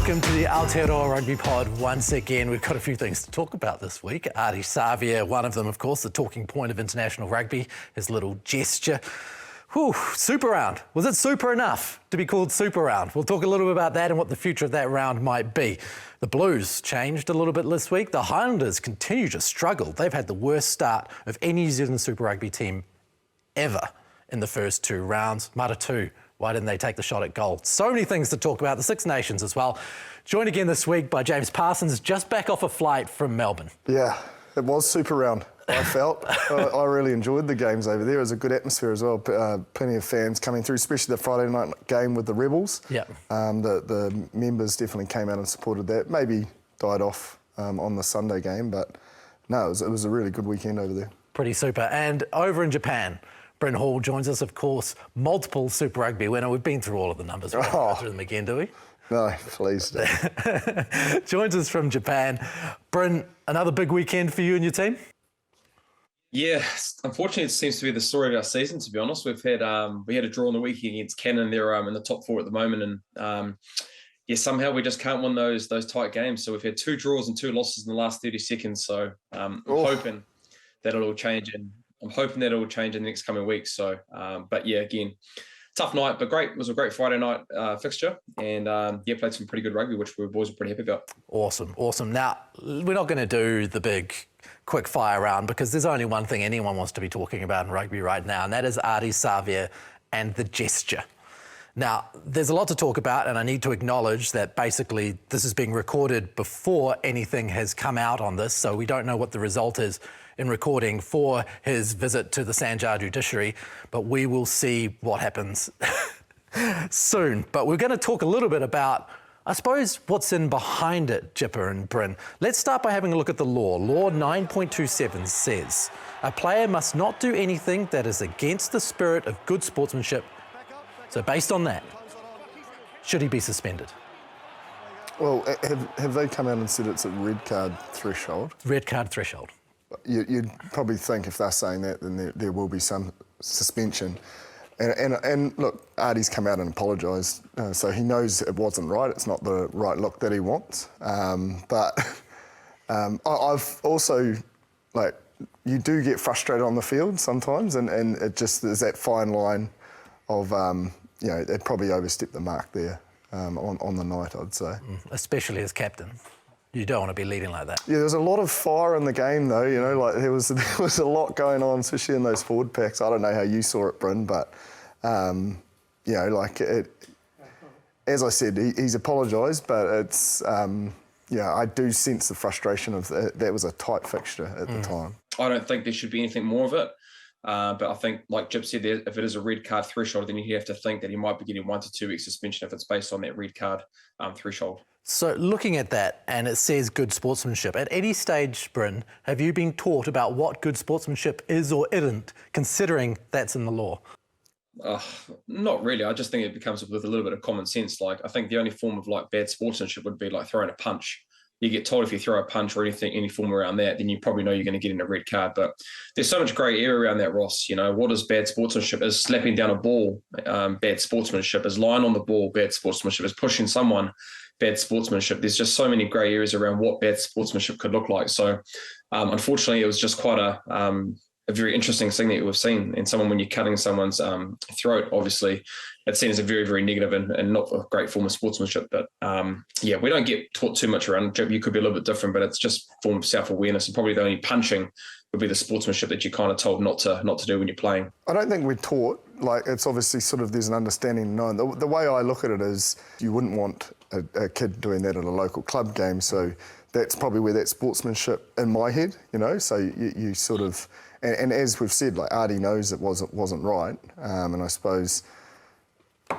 Welcome to the Aotearoa Rugby Pod once again. We've got a few things to talk about this week. Ardie Savea, one of them, of course, the talking point of international rugby, his little gesture. Whew, Super Round. Was it super enough to be called Super Round? We'll talk a little bit about that and what the future of that round might be. The Blues changed a little bit this week. The Highlanders continue to struggle. They've had the worst start of any New Zealand Super Rugby team ever in the first two rounds. Maratu, why didn't they take the shot at goal? So many things to talk about. The Six Nations as well. Joined again this week by James Parsons, just back off a flight from Melbourne. Yeah, it was Super Round. I felt. I really enjoyed the games over there. It was a good atmosphere as well. Plenty of fans coming through, especially the Friday night game with the Rebels. Yeah. The members definitely came out and supported that. Maybe died off on the Sunday game, but no, it was a really good weekend over there. Pretty super. And over in Japan, Bryn Hall joins us, of course, multiple Super Rugby winner. We've been through all of the numbers. We won't go through them again, do we? No, please don't. Joins us from Japan. Bryn, another big weekend for you and your team? Yeah, unfortunately, it seems to be the story of our season, to be honest. We had a draw in the weekend against Cannon. They're in the top four at the moment. And somehow we just can't win those tight games. So we've had 2 draws and 2 losses in the last 30 seconds. So I'm hoping that it'll change. And I'm hoping that it'll change in the next coming weeks. So, but yeah, again, tough night, but great. It was a great Friday night fixture. And played some pretty good rugby, which we boys were pretty happy about. Awesome. Now, we're not going to do the big quick fire round because there's only one thing anyone wants to be talking about in rugby right now, and that is Ardie Savea and the gesture. Now, there's a lot to talk about, and I need to acknowledge that basically this is being recorded before anything has come out on this, so we don't know what the result is in recording for his visit to the Sanjar judiciary, but we will see what happens soon. But we're going to talk a little bit about, I suppose, what's in behind it, Jipper and Bryn. Let's start by having a look at the law. Law 9.27 says, a player must not do anything that is against the spirit of good sportsmanship. So based on that, should he be suspended? Well, have they come out and said it's a red card threshold? Red card threshold. You'd probably think if they're saying that, then there will be some suspension. And look, Ardie's come out and apologised, so he knows it wasn't right. It's not the right look that he wants. But I've also, you do get frustrated on the field sometimes, and it just, there's that fine line of, they probably overstepped the mark there on the night, I'd say. Especially as captain. You don't want to be leading like that. Yeah, there's a lot of fire in the game, though. There was a lot going on, especially in those forward packs. I don't know how you saw it, Bryn, but as I said, he's apologised, but it's I do sense the frustration of that was a tight fixture at the time. I don't think there should be anything more of it. But I think, like Jip said, if it is a red card threshold, then you have to think that he might be getting 1 to 2 weeks suspension if it's based on that red card threshold. So looking at that, and it says good sportsmanship, at any stage, Bryn, have you been taught about what good sportsmanship is or isn't, considering that's in the law? Not really. I just think it becomes with a little bit of common sense. I think the only form of bad sportsmanship would be throwing a punch. You get told if you throw a punch or any form around that, then you probably know you're going to get in a red card. But there's so much grey area around that, Ross. What is bad sportsmanship? Is slapping down a ball bad sportsmanship? Is lying on the ball bad sportsmanship? Is pushing someone bad sportsmanship? There's just so many grey areas around what bad sportsmanship could look like. So unfortunately, it was just quite a very interesting thing that we've seen. And when you're cutting someone's throat, obviously, it's seen as a very, very negative and not a great form of sportsmanship. But we don't get taught too much around it. You could be a little bit different, but it's just a form of self-awareness. And probably the only punching would be the sportsmanship that you're kind of told not to do when you're playing. I don't think we're taught. It's obviously there's an understanding known. The way I look at it is you wouldn't want a kid doing that at a local club game. So that's probably where that sportsmanship in my head, so you sort of... And as we've said, Ardie knows it wasn't right, and I suppose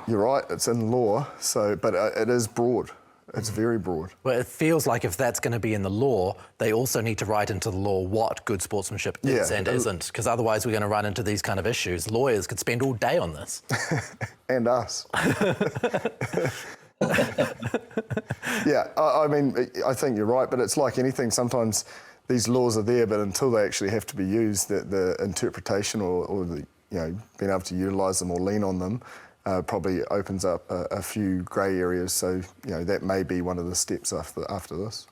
you're right, it's in law, but it is broad. It's very broad. Well, it feels like if that's going to be in the law, they also need to write into the law what good sportsmanship is and isn't, because otherwise we're going to run into these kind of issues. Lawyers could spend all day on this. And us. Yeah, I think you're right, but it's like anything. Sometimes these laws are there, but until they actually have to be used, the interpretation or the, being able to utilise them or lean on them, probably opens up a few grey areas. So, that may be one of the steps after this.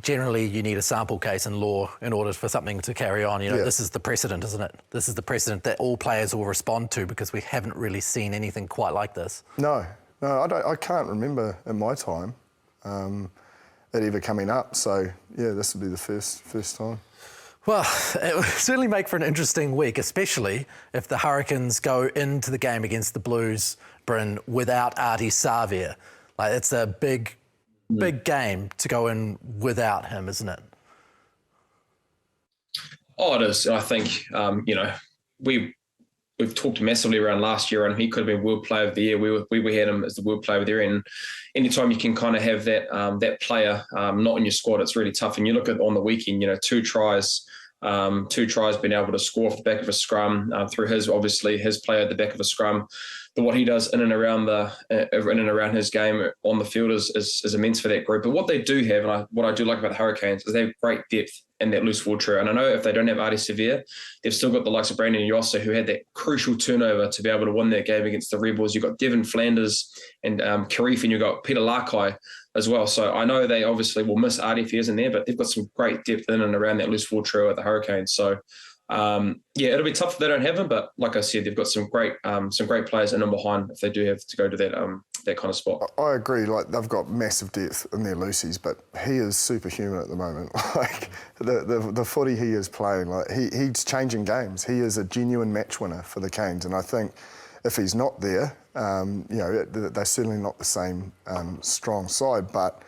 Generally, you need a sample case in law in order for something to carry on. This is the precedent, isn't it? This is the precedent that all players will respond to, because we haven't really seen anything quite like this. No, I can't remember in my time it ever coming up. So, yeah, this would be the first time. Well, it would certainly make for an interesting week, especially if the Hurricanes go into the game against the Blues, Bryn, without Ardie Savea. Like, it's a big game to go in without him, isn't it? Oh, it is. I think, we've talked massively around last year, and he could have been World Player of the Year. We had him as the World Player of the Year, and anytime you can kind of have that player not in your squad, it's really tough. And you look at on the weekend, 2 tries being able to score off the back of a scrum through his play at the back of a scrum. But what he does in and around his game on the field is immense for that group. But what they do have, and what I do like about the Hurricanes, is they have great depth in that loose forward trio. And I know if they don't have Ardie Savea, they've still got the likes of Brandon Yossa, who had that crucial turnover to be able to win that game against the Rebels. You've got Devin Flanders and Karif, and you've got Peter Lakai as well. So I know they obviously will miss Ardie if he isn't there, but they've got some great depth in and around that loose forward trio at the Hurricanes. So it'll be tough if they don't have him, but like I said, they've got some great players in and behind if they do have to go to that kind of spot. I agree. Like, they've got massive depth in their loosies, but he is superhuman at the moment. Like, the footy he is playing, like he's changing games. He is a genuine match winner for the Canes, and I think if he's not there, they're certainly not the same strong side, but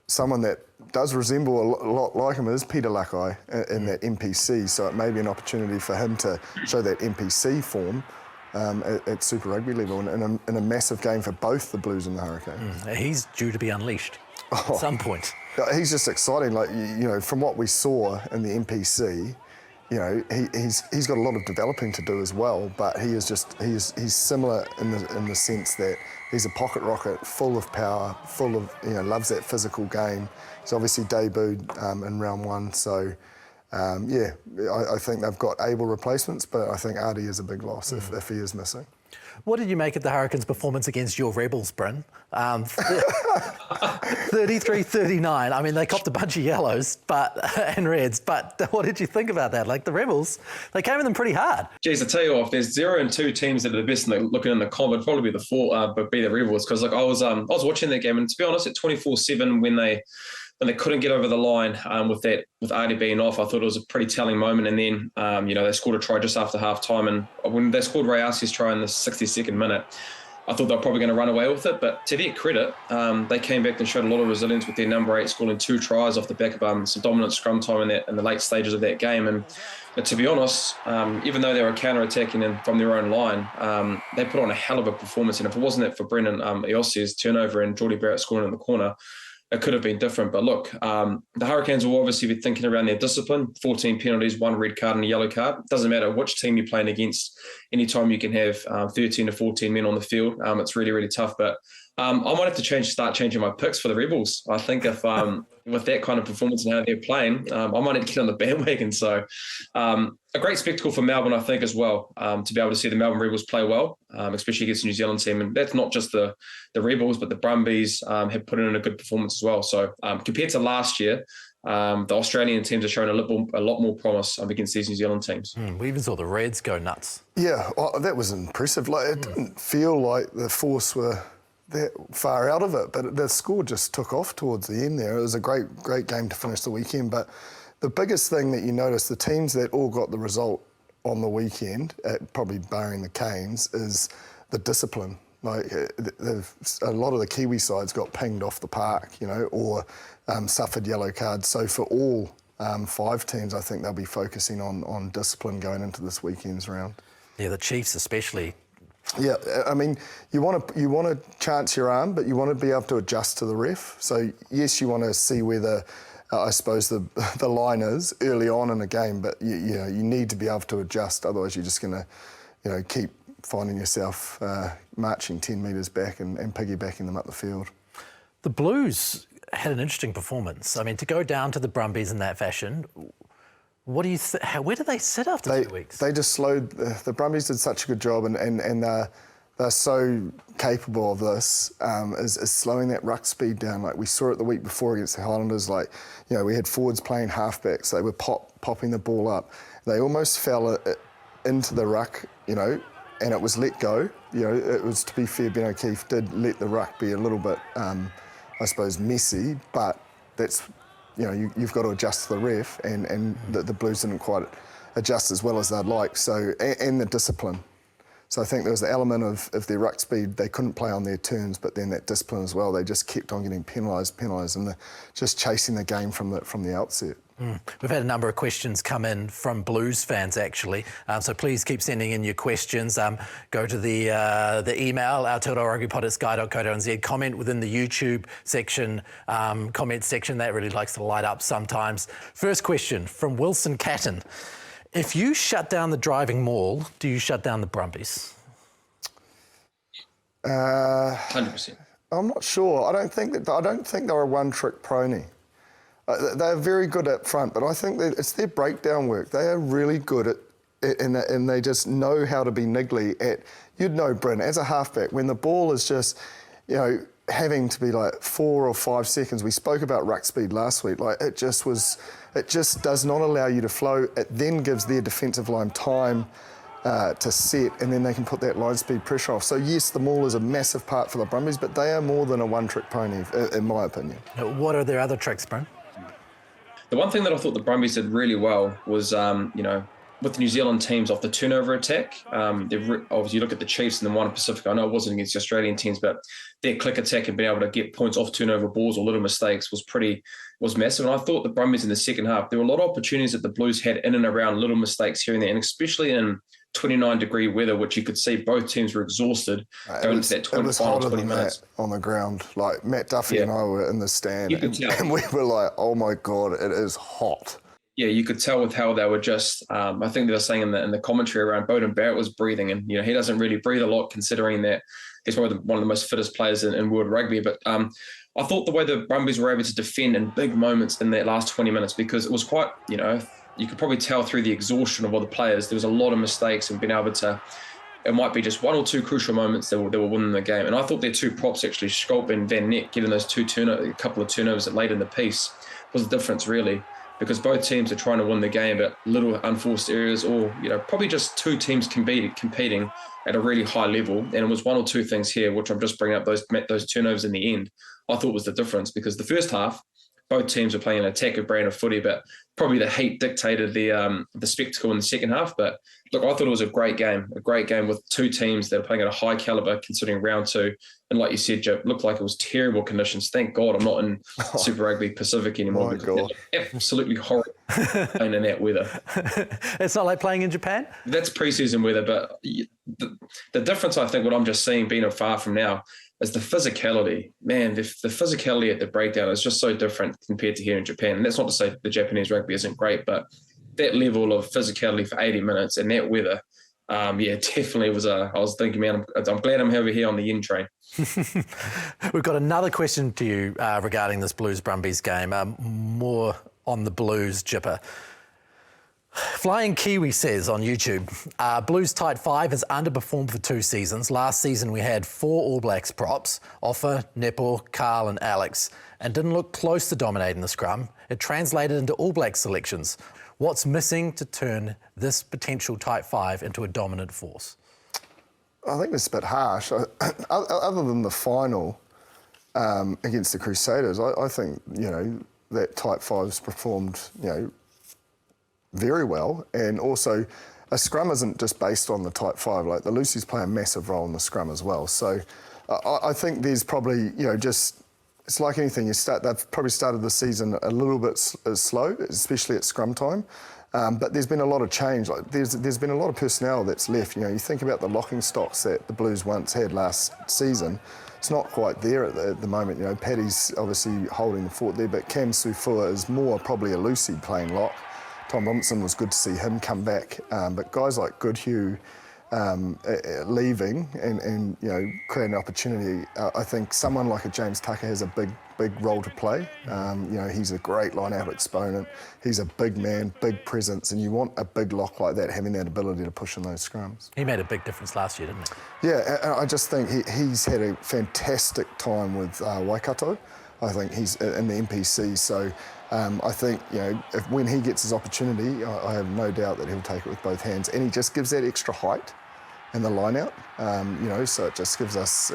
someone that does resemble a lot like him is Peter Lakai in that NPC, so it may be an opportunity for him to show that NPC form at Super Rugby level in a massive game for both the Blues and the Hurricanes. He's due to be unleashed at some point. He's just exciting. Like, from what we saw in the NPC, he's got a lot of developing to do as well, but he's similar in the sense that he's a pocket rocket, full of power, loves that physical game. He's obviously debuted in round 1, so I think they've got able replacements, but I think Ardie is a big loss if he is missing. What did you make of the Hurricanes' performance against your Rebels, Bryn? 33-39. I mean, they copped a bunch of yellows and reds, but what did you think about that? Like, the Rebels, they came at them pretty hard. Geez, I tell you what, if there's 0 and 2 teams that are the best looking in the comp, it'd probably be the 4, but be the Rebels, because I was watching that game, and to be honest, at 24-7 when they couldn't get over the line with Ardie being off, I thought it was a pretty telling moment. And then, they scored a try just after half time. And when they scored Rayasi's try in the 62nd minute, I thought they were probably going to run away with it. But to their credit, they came back and showed a lot of resilience with their number 8 scoring 2 tries off the back of some dominant scrum time in the late stages of that game. And to be honest, even though they were counter-attacking from their own line, they put on a hell of a performance. And if it wasn't that for Brendan Iosi's turnover and Geordie Barrett scoring in the corner, it could have been different. But look, the Hurricanes will obviously be thinking around their discipline. 14 penalties, 1 red card and a yellow card. Doesn't matter which team you're playing against. Anytime you can have 13 to 14 men on the field, it's really, really tough. But I might have to start changing my picks for the Rebels. I think if with that kind of performance and how they're playing, I might need to get on the bandwagon. So a great spectacle for Melbourne, I think, as well, to be able to see the Melbourne Rebels play well, especially against the New Zealand team. And that's not just the Rebels, but the Brumbies have put in a good performance as well. So compared to last year, the Australian teams are showing a lot more promise against these New Zealand teams. We even saw the Reds go nuts. Yeah, well, that was impressive. Like, it didn't feel like the Force were that far out of it, but the score just took off towards the end there. It was a great game to finish the weekend, but the biggest thing that you notice, the teams that all got the result on the weekend, probably barring the Canes, is the discipline. Like, a lot of the Kiwi sides got pinged off the park, or suffered yellow cards. So for all 5 teams, I think they'll be focusing on discipline going into this weekend's round. Yeah, the Chiefs especially. Yeah, I mean, you want to chance your arm, but you want to be able to adjust to the ref. So yes, you want to see where the line is early on in a game, but you need to be able to adjust. Otherwise, you're just going to, keep finding yourself marching 10 metres back and piggybacking them up the field. The Blues had an interesting performance. I mean, to go down to the Brumbies in that fashion. What do you? Where did they sit after 2 weeks? They just slowed. The Brumbies did such a good job, and they they're so capable of this, is slowing that ruck speed down. Like we saw it the week before against the Highlanders. Like, you know, we had forwards playing halfbacks. They were popping the ball up. They almost fell into the ruck, you know, and it was let go. You know, it was, to be fair, Ben O'Keefe did let the ruck be a little bit, I suppose, messy, but that's, you know, you've got to adjust to the ref, and the Blues didn't quite adjust as well as they'd like. So, and the discipline. So I think there was the element of their ruck speed. They couldn't play on their terms, but then that discipline as well. They just kept on getting penalised, and just chasing the game from the outset. We've had a number of questions come in from Blues fans, actually. So please keep sending in your questions. Go to the email, Aotearoa Rugby Pod at sky.co.nz. Comment within the YouTube section, comment section. That really likes to light up sometimes. First question from Wilson Catton. If you shut down the driving maul, do you shut down the Brumbies? 100%. I'm not sure. I don't think they're a one-trick pony. They're very good up front, but I think it's their breakdown work. They are really good at it, and they just know how to be niggly at, you'd know, Bryn, as a halfback, when the ball is just, you know, having to be like 4 or 5 seconds. We spoke about ruck speed last week. Like it just does not allow you to flow. It then gives their defensive line time to set, and then they can put that line speed pressure off. So yes, the maul is a massive part for the Brumbies, but they are more than a one-trick pony, in my opinion. What are their other tricks, Bryn? The one thing that I thought the Brumbies did really well was, you know, with the New Zealand teams off the turnover attack. Obviously, you look at the Chiefs and the One Pacific. I know it wasn't against the Australian teams, but their click attack and being able to get points off turnover balls or little mistakes was massive. And I thought the Brumbies in the second half, there were a lot of opportunities that the Blues had in and around little mistakes here and there, and especially in 29-degree weather, which you could see both teams were exhausted going into that final 20 minutes. On the ground. Like Matt Duffy and I were in the stand, and we were like, oh my God, it is hot. Yeah, you could tell with how they were just, I think they were saying in the commentary around Beauden Barrett was breathing, and, you know, he doesn't really breathe a lot considering that he's probably one of the most fittest players in world rugby. But I thought the way the Brumbies were able to defend in big moments in that last 20 minutes, because it was quite, you know, you could probably tell through the exhaustion of all the players, there was a lot of mistakes, and being able to, it might be just 1 or 2 crucial moments that were winning the game. And I thought their 2 props, actually, Sculp and Van Neck, getting those a couple of turnovers that late in the piece was the difference, really, because both teams are trying to win the game, but little unforced areas, or, you know, probably just 2 teams competing at a really high level. And it was 1 or 2 things here, which I'm just bringing up, those turnovers in the end, I thought was the difference, because the first half, both teams were playing an attacker brand of footy, but probably the heat dictated the spectacle in the second half. But look, I thought it was a great game with 2 teams that are playing at a high caliber considering round 2. And like you said, Joe, it looked like it was terrible conditions. Thank God I'm not in Super Rugby Pacific anymore. My God. Absolutely horrible playing in that weather. It's not like playing in Japan? That's pre-season weather, but the difference, I think, what I'm just seeing being far from now, is the physicality. Man, the physicality at the breakdown is just so different compared to here in Japan. And that's not to say the Japanese rugby isn't great, but that level of physicality for 80 minutes and that weather, definitely was I was thinking, man, I'm glad I'm over here on the yen train. We've got another question to you regarding this Blues-Brumbies game, more on the Blues, Jipper. Flying Kiwi says on YouTube, Blues tight 5 has underperformed for 2 seasons. Last season we had 4 All Blacks props, Offa, Nepo, Karl and Alex, and didn't look close to dominating the scrum. It translated into All Black selections. What's missing to turn this potential tight 5 into a dominant force? I think it's a bit harsh. Other than the final against the Crusaders, I think, you know, that tight 5's performed, you know, very well. And also, a scrum isn't just based on the tight 5. Like, the Lucy's play a massive role in the scrum as well. So I think there's probably, you know, just, it's like anything. They've probably started the season a little bit slow, especially at scrum time. But there's been a lot of change. Like, there's been a lot of personnel that's left. You know, you think about the locking stocks that the Blues once had last season. It's not quite there at the moment. You know, Paddy's obviously holding the fort there, but Cam Sufua is more probably a Lucy playing lock. Tom Robinson was good to see him come back. But guys like Goodhue, leaving and creating an opportunity. I think someone like a James Tucker has a big role to play. He's a great line-out exponent. He's a big man, big presence, and you want a big lock like that having that ability to push in those scrums. He made a big difference last year, didn't he? Yeah, I just think he's had a fantastic time with Waikato. I think he's in the NPC, so I think when he gets his opportunity, I have no doubt that he'll take it with both hands, and he just gives that extra height in the line out, so it just gives us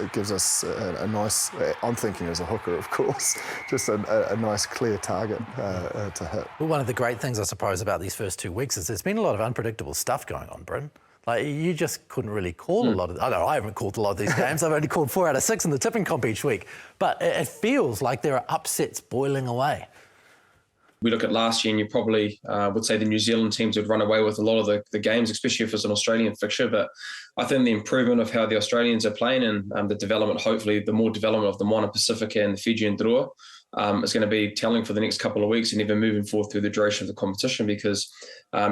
a nice. I'm thinking as a hooker, of course, just a nice clear target to hit. Well, one of the great things I suppose about these first 2 weeks is there's been a lot of unpredictable stuff going on, Bryn. Like you just couldn't really call a lot of. I know I haven't called a lot of these games. I've only called 4 out of 6 in the tipping comp each week, but it feels like there are upsets boiling away. We look at last year and you probably would say the New Zealand teams would run away with a lot of the games, especially if it's an Australian fixture. But I think the improvement of how the Australians are playing and the development, hopefully the more development of the Moana Pacifica and the Fijian Drua is going to be telling for the next couple of weeks and even moving forward through the duration of the competition, because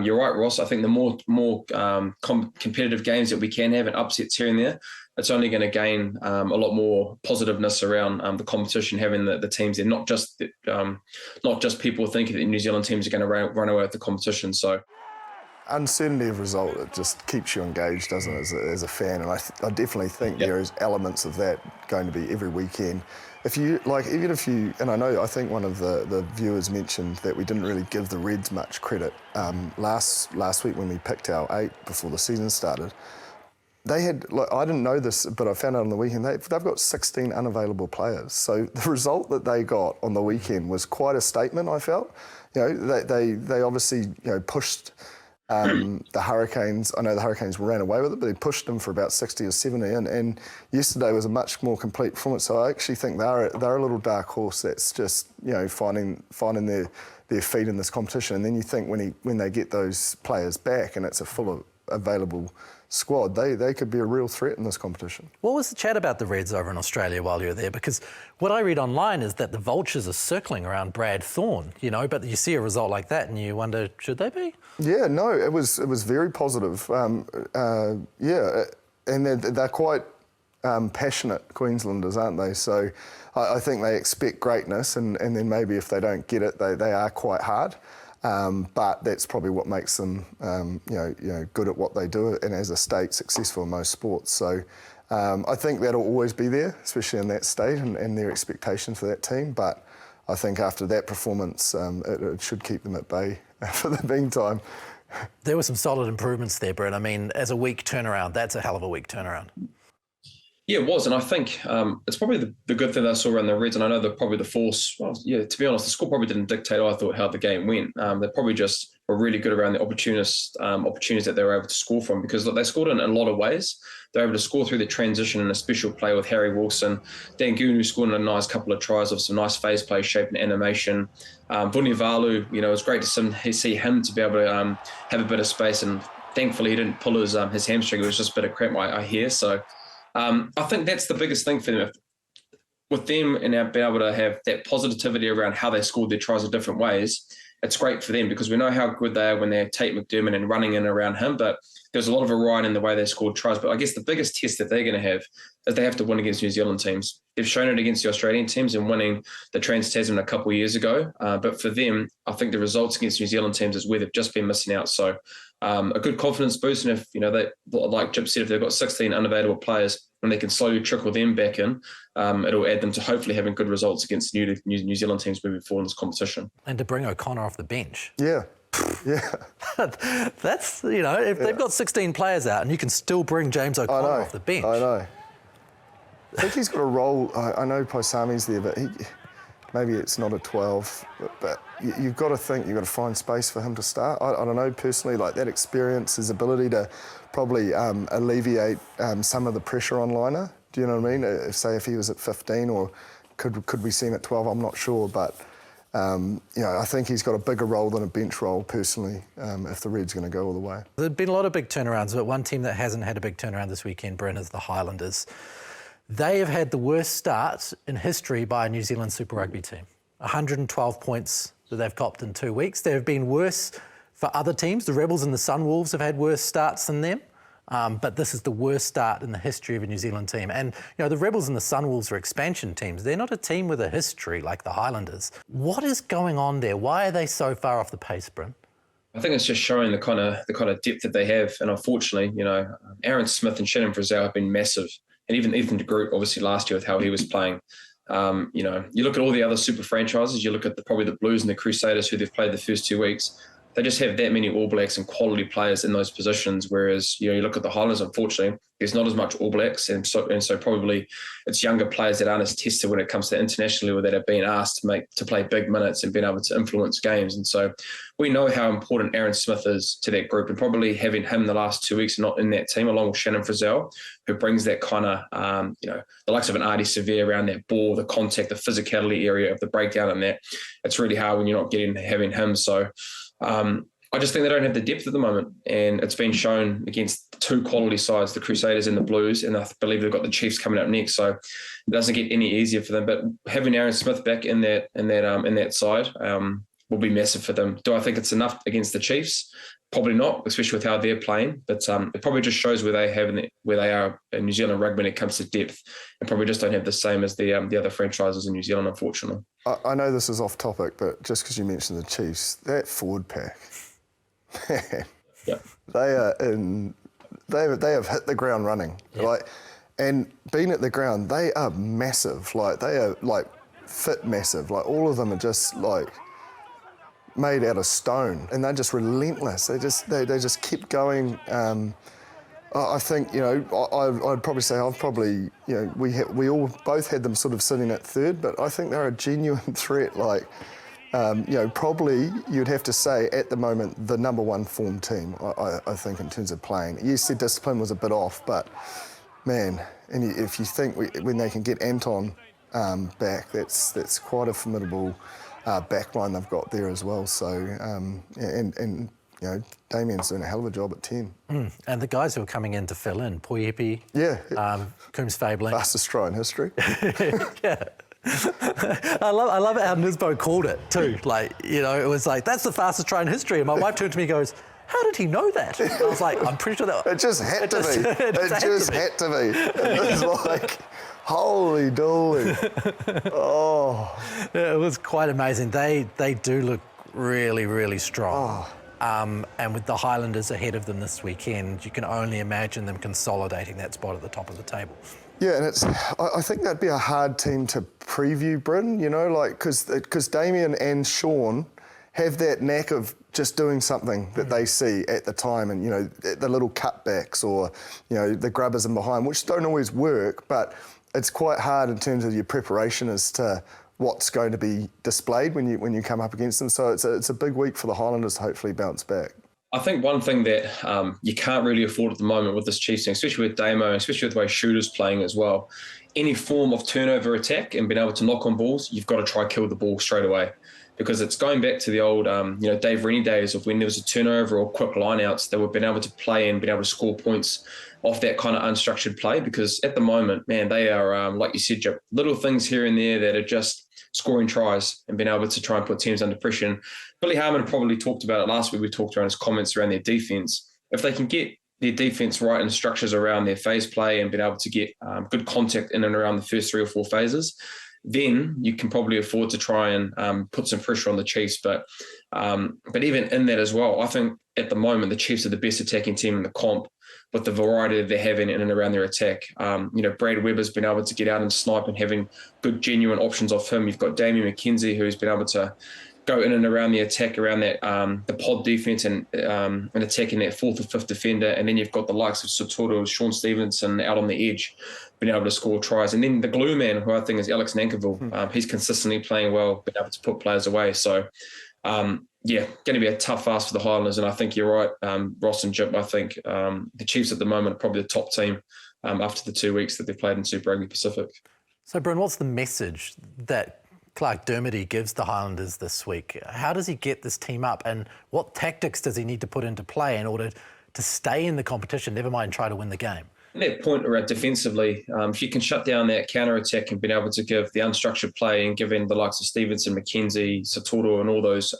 you're right, Ross. I think the more competitive games that we can have and upsets here and there, it's only going to gain a lot more positiveness around the competition, having the teams there, not just people thinking that the New Zealand teams are going to run away with the competition. So uncertainty of result, it just keeps you engaged, doesn't it, as a fan? And I definitely think there is elements of that going to be every weekend. I think one of the viewers mentioned that we didn't really give the Reds much credit last week when we picked our 8 before the season started. They had, I didn't know this, but I found out on the weekend, they've got 16 unavailable players. So the result that they got on the weekend was quite a statement, I felt. They obviously, pushed the Hurricanes. I know the Hurricanes ran away with it, but they pushed them for about 60 or 70. And yesterday was a much more complete performance. So I actually think they're a little dark horse that's just, finding their feet in this competition. And then you think when they get those players back and it's a full available squad, they could be a real threat in this competition. What was the chat about the Reds over in Australia while you were there? Because what I read online is that the Vultures are circling around Brad Thorne, but you see a result like that and you wonder, should they be? Yeah, no, it was very positive. And they're quite passionate Queenslanders, aren't they? So I think they expect greatness, and then maybe if they don't get it, they are quite hard. But that's probably what makes them, good at what they do, and as a state, successful in most sports. So I think that'll always be there, especially in that state and their expectations for that team. But I think after that performance, it should keep them at bay for the meantime. There were some solid improvements there, Bryn. I mean, as a week turnaround, that's a hell of a week turnaround. Yeah, it was, and I think it's probably the good thing that I saw around the Reds, and I know that probably the force, to be honest, the score probably didn't dictate, I thought, how the game went. They probably just were really good around the opportunities that they were able to score from, because they scored in a lot of ways. They were able to score through the transition in a special play with Harry Wilson. Dan Gunu scored in a nice couple of tries of some nice phase play, shape and animation. Vunivalu, it was great to see him to be able to have a bit of space, and thankfully he didn't pull his hamstring. It was just a bit of cramp, I hear. So I think that's the biggest thing for them. With them and being able to have that positivity around how they scored their tries in different ways, it's great for them, because we know how good they are when they're Tate McDermott and running in around him, but there's a lot of variety in the way they scored tries. But I guess the biggest test that they're going to have is they have to win against New Zealand teams. They've shown it against the Australian teams and winning the Trans-Tasman a couple of years ago. But for them, I think the results against New Zealand teams is where they've just been missing out. So a good confidence boost. And if, they, like Jip said, if they've got 16 unavailable players and they can slowly trickle them back in, it'll add them to hopefully having good results against New Zealand teams moving forward in this competition. And to bring O'Connor off the bench. Yeah. Yeah. That's, if they've got 16 players out and you can still bring James O'Connor off the bench. I know. I think he's got a role. I know Paisami's there, but maybe it's not a 12. But you've got to find space for him to start. I don't know, personally, like that experience, his ability to probably alleviate some of the pressure on Liner. Do you know what I mean? If he was at 15, or could we see him at 12? I'm not sure, but I think he's got a bigger role than a bench role, personally, if the Reds are going to go all the way. There have been a lot of big turnarounds, but one team that hasn't had a big turnaround this weekend, Bryn, is the Highlanders. They have had the worst start in history by a New Zealand Super Rugby team. 112 points that they've copped in 2 weeks. There have been worse for other teams. The Rebels and the Sunwolves have had worse starts than them. But this is the worst start in the history of a New Zealand team. And, the Rebels and the Sunwolves are expansion teams. They're not a team with a history like the Highlanders. What is going on there? Why are they so far off the pace, Bryn? I think it's just showing the kind of depth that they have. And unfortunately, Aaron Smith and Shannon Frizzell have been massive. And even Ethan de Groot, obviously last year with how he was playing. You look at all the other super franchises, you look at probably the Blues and the Crusaders who they've played the first 2 weeks. They just have that many All Blacks and quality players in those positions. Whereas, you look at the Highlanders, unfortunately, there's not as much All Blacks. And so probably it's younger players that aren't as tested when it comes to international level that have been asked to play big minutes and been able to influence games. And so we know how important Aaron Smith is to that group, and probably having him the last 2 weeks not in that team, along with Shannon Frizzell, who brings that kind of, the likes of an Ardie Savea around that ball, the contact, the physicality area of the breakdown and that. It's really hard when you're not having him. So, I just think they don't have the depth at the moment, and it's been shown against two quality sides, the Crusaders and the Blues, and I believe they've got the Chiefs coming up next, so it doesn't get any easier for them. But having Aaron Smith back in that side will be massive for them. Do I think it's enough against the Chiefs? Probably not, especially with how they're playing. But it probably just shows where they are in New Zealand rugby when it comes to depth, and probably just don't have the same as the other franchises in New Zealand, unfortunately. I know this is off topic, but just because you mentioned the Chiefs, that forward pack, man, yeah, they have hit the ground running. Yeah. And being at the ground, they are massive. They are fit massive. All of them are just made out of stone, and they're just relentless. They just keep going. I think I'd probably say we all both had them sort of sitting at third, but I think they're a genuine threat. Probably you'd have to say at the moment the number one form team. I think in terms of playing. Yes, the discipline was a bit off, but man, and if you think when they can get Anton back, that's quite a formidable backline they've got there as well. So Damien's doing a hell of a job at 10. And the guys who are coming in to fill in, Poiepi, Coombs Fabling. Fastest try in history. Yeah. I love how Nisbo called it too. It was that's the fastest try in history. And my wife turned to me and goes, how did he know that? And I was I'm pretty sure that... It just had to be. It just had to be. It was holy dooly. Oh. Yeah, it was quite amazing. They do look really, really strong. Oh. And with the Highlanders ahead of them this weekend, you can only imagine them consolidating that spot at the top of the table. Yeah, and I think that'd be a hard team to preview, Bryn, because Damien and Sean have that knack of just doing something that they see at the time, and, the little cutbacks or, the grubbers in behind, which don't always work, but it's quite hard in terms of your preparation as to what's going to be displayed when you come up against them. So it's a big week for the Highlanders to hopefully bounce back. I think one thing that you can't really afford at the moment with this Chiefs team, especially with Damo, especially with the way Shooter's playing as well, any form of turnover attack and being able to knock on balls, you've got to try kill the ball straight away. Because it's going back to the old, Dave Rennie days of when there was a turnover or quick lineouts, they were being able to play and being able to score points off that kind of unstructured play. Because at the moment, man, they are, like you said, Jip, little things here and there that are just scoring tries and being able to try and put teams under pressure. And Billy Harmon probably talked about it last week. We talked around his comments around their defence. If they can get their defence right and structures around their phase play and being able to get good contact in and around the first 3 or 4 phases, then you can probably afford to try and put some pressure on the Chiefs. But even in that as well, I think at the moment the Chiefs are the best attacking team in the comp with the variety that they're having in and around their attack. Brad Webber's been able to get out and snipe and having good, genuine options off him. You've got Damien McKenzie, who's been able to go in and around the attack, around that the pod defence and attacking that 4th or 5th defender. And then you've got the likes of Sotoro, Sean Stevenson out on the edge, being able to score tries. And then the glue man, who I think is Alex Nankivell, he's consistently playing well, being able to put players away. So, going to be a tough ask for the Highlanders. And I think you're right, Ross and Jip. I think the Chiefs at the moment are probably the top team after the 2 weeks that they've played in Super Rugby Pacific. So, Bryn, what's the message that Clark Dermody gives the Highlanders this week? How does he get this team up, and what tactics does he need to put into play in order to stay in the competition, never mind try to win the game? That point around defensively, if you can shut down that counter-attack and being able to give the unstructured play and giving the likes of Stevenson, McKenzie, Sotoro and all those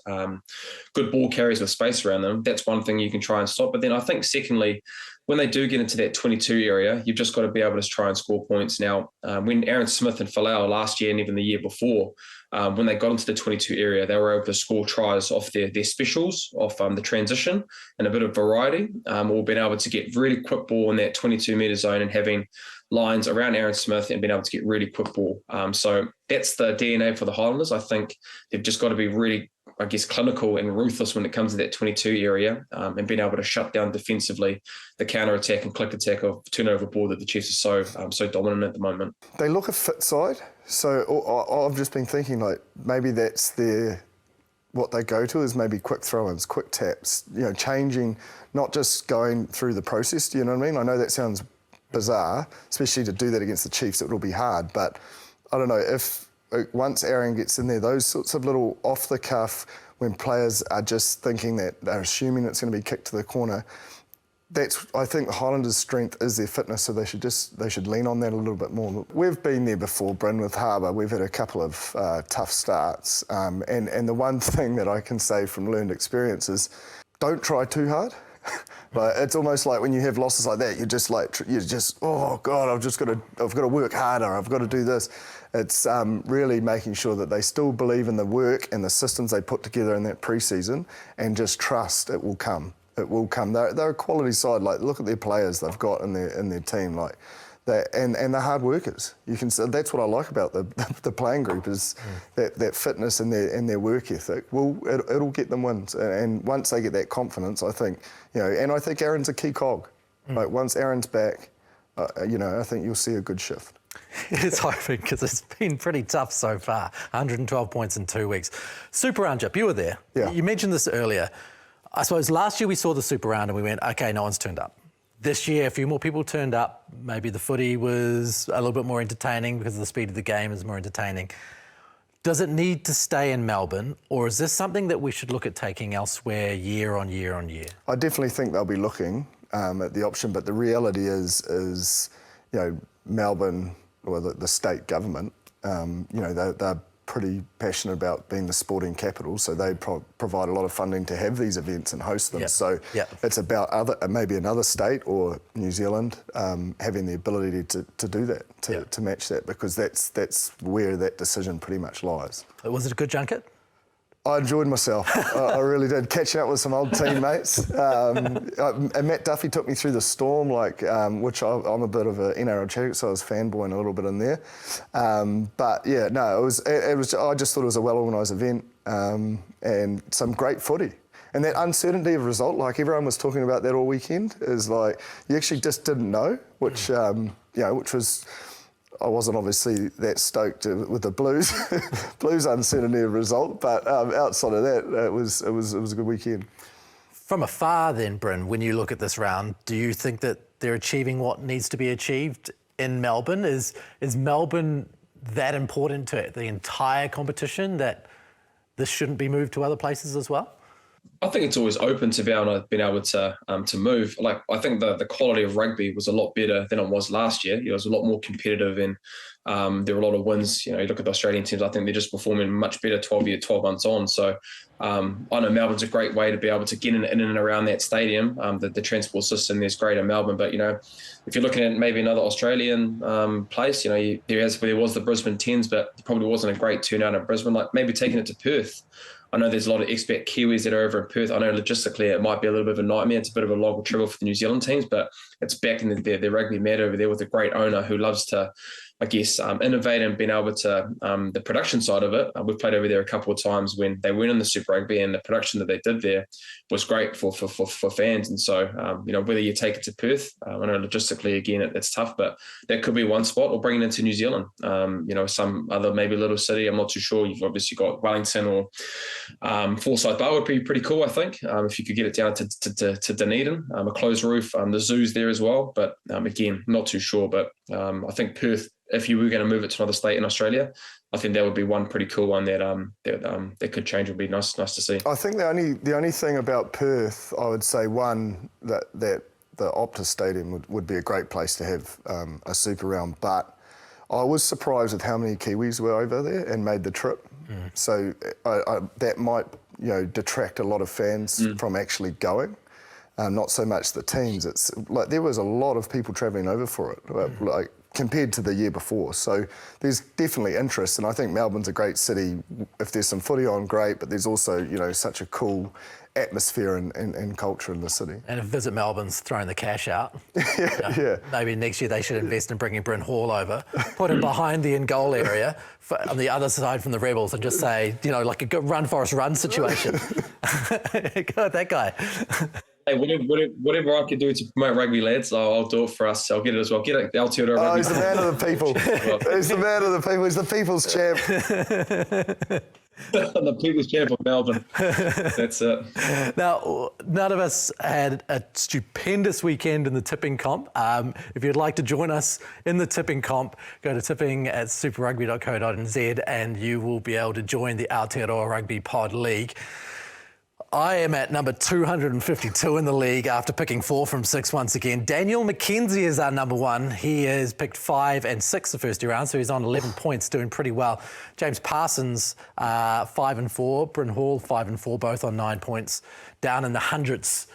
good ball carriers with space around them, that's one thing you can try and stop. But then I think secondly, when they do get into that 22 area, you've just got to be able to try and score points. Now, when Aaron Smith and Folau last year and even the year before, when they got into the 22 area, they were able to score tries off their specials, off the transition and a bit of variety, or being able to get really quick ball in that 22-metre zone and having lines around Aaron Smith and being able to get really quick ball. So that's the DNA for the Highlanders. I think they've just got to be really, I guess, clinical and ruthless when it comes to that 22 area, and being able to shut down defensively the counter-attack and click attack of turnover ball that the Chiefs are so dominant at the moment. They look a fit side, so I've just been thinking like maybe that's what they go to is maybe quick throw-ins, quick taps, changing, not just going through the process, do you know what I mean? I know that sounds bizarre, especially to do that against the Chiefs, it will be hard, but I don't know, if once Aaron gets in there, those sorts of little off-the-cuff, when players are just thinking that they're assuming it's going to be kicked to the corner, I think the Highlanders' strength is their fitness, so they should lean on that a little bit more. We've been there before, Bryn, with Harbour. We've had a couple of tough starts, and the one thing that I can say from learned experience is don't try too hard. Like, it's almost like when you have losses like that, you're just oh God, I've got to work harder. I've got to do this. It's really making sure that they still believe in the work and the systems they put together in that pre-season, and just trust it will come. It will come. They're a quality side. Like, look at their players they've got in their team. Like that, and they're hard workers. You can. That's what I like about the playing group is that fitness and their work ethic. It'll get them wins. And once they get that confidence, I think and I think Aaron's a key cog. Like once Aaron's back, I think you'll see a good shift. It's hoping, because it's been pretty tough so far. 112 points in 2 weeks. Super Round, Jip, you were there. Yeah. You mentioned this earlier. I suppose last year we saw the Super Round and we went, okay, no one's turned up. This year, a few more people turned up. Maybe the footy was a little bit more entertaining because the speed of the game is more entertaining. Does it need to stay in Melbourne, or is this something that we should look at taking elsewhere year on year on year? I definitely think they'll be looking at the option, but the reality is Melbourne, or the state government, they're pretty passionate about being the sporting capital, so they provide a lot of funding to have these events and host them. So it's about maybe another state or New Zealand having the ability to do that, to match that, because that's where that decision pretty much lies. Was it a good junket? I enjoyed myself. I really did. Catching up with some old teammates. And Matt Duffy took me through the Storm, which I'm a bit of a NRL chariot, so I was fanboying a little bit in there. But yeah, no, it was. I just thought it was a well-organised event and some great footy. And that uncertainty of result, like everyone was talking about that all weekend, is like you actually just didn't know, which was. I wasn't obviously that stoked with the Blues uncertainty of result, but outside of that, it was a good weekend. From afar then, Bryn, when you look at this round, do you think that they're achieving what needs to be achieved in Melbourne? Is Melbourne that important to the entire competition that this shouldn't be moved to other places as well? I think it's always open to being able to move. Like, I think the quality of rugby was a lot better than it was last year. It was a lot more competitive, and there were a lot of wins. You look at the Australian teams. I think they're just performing much better 12 months on. So I know Melbourne's a great way to be able to get in and around that stadium. The transport system there's great in Melbourne, but if you're looking at maybe another Australian place, there was the Brisbane Tens, but there probably wasn't a great turnout in Brisbane. Like maybe taking it to Perth. I know there's a lot of expat Kiwis that are over in Perth. I know logistically it might be a little bit of a nightmare. It's a bit of a longer travel for the New Zealand teams, but it's back in the rugby mat over there with a great owner who loves to, I guess, innovate and being able to, the production side of it. We've played over there a couple of times when they went in the Super Rugby, and the production that they did there was great for fans. And so, whether you take it to Perth, I know logistically, again, it's tough, but that could be one spot, or bring it into New Zealand. Some other maybe little city. I'm not too sure. You've obviously got Wellington or Forsyth Bar would be pretty cool, I think, if you could get it down to Dunedin, a closed roof. The zoo's there as well, but again, not too sure. But I think Perth, if you were going to move it to another state in Australia, I think that would be one pretty cool one that could change. Would be nice to see. I think the only thing about Perth, I would say, one, that the Optus Stadium would be a great place to have a Super Round, but I was surprised with how many Kiwis were over there and made the trip. So that might detract a lot of fans from actually going. not so much the teams. It's like there was a lot of people travelling over for it, like compared to the year before. So there's definitely interest, and I think Melbourne's a great city. If there's some footy on, great, but there's also, you know, such a cool atmosphere and culture in the city. And if Visit Melbourne's throwing the cash out, Yeah. maybe next year they should invest in bringing Bryn Hall over, put him behind the in-goal area on the other side from the Rebels, and just say, you know, like a good run, Forrest, run situation. Go with that guy. Hey, whatever I can do to promote rugby, lads, I'll do it for us. I'll get it as well. Get it, Aotearoa Rugby. He's the man of the people. He's the man of the people. He's the people's champ. The people's champ of Melbourne. That's it. Now, none of us had a stupendous weekend in the tipping comp. If you'd like to join us in the tipping comp, go to tipping@superrugby.co.nz and you will be able to join the Aotearoa Rugby Pod League. I am at number 252 in the league after picking 4 from 6 once again. Daniel McKenzie is our number 1. He has picked 5 and 6 the first round, so he's on 11 points, doing pretty well. James Parsons, 5 and 4. Bryn Hall, 5 and 4, both on 9 points, down in the hundreds.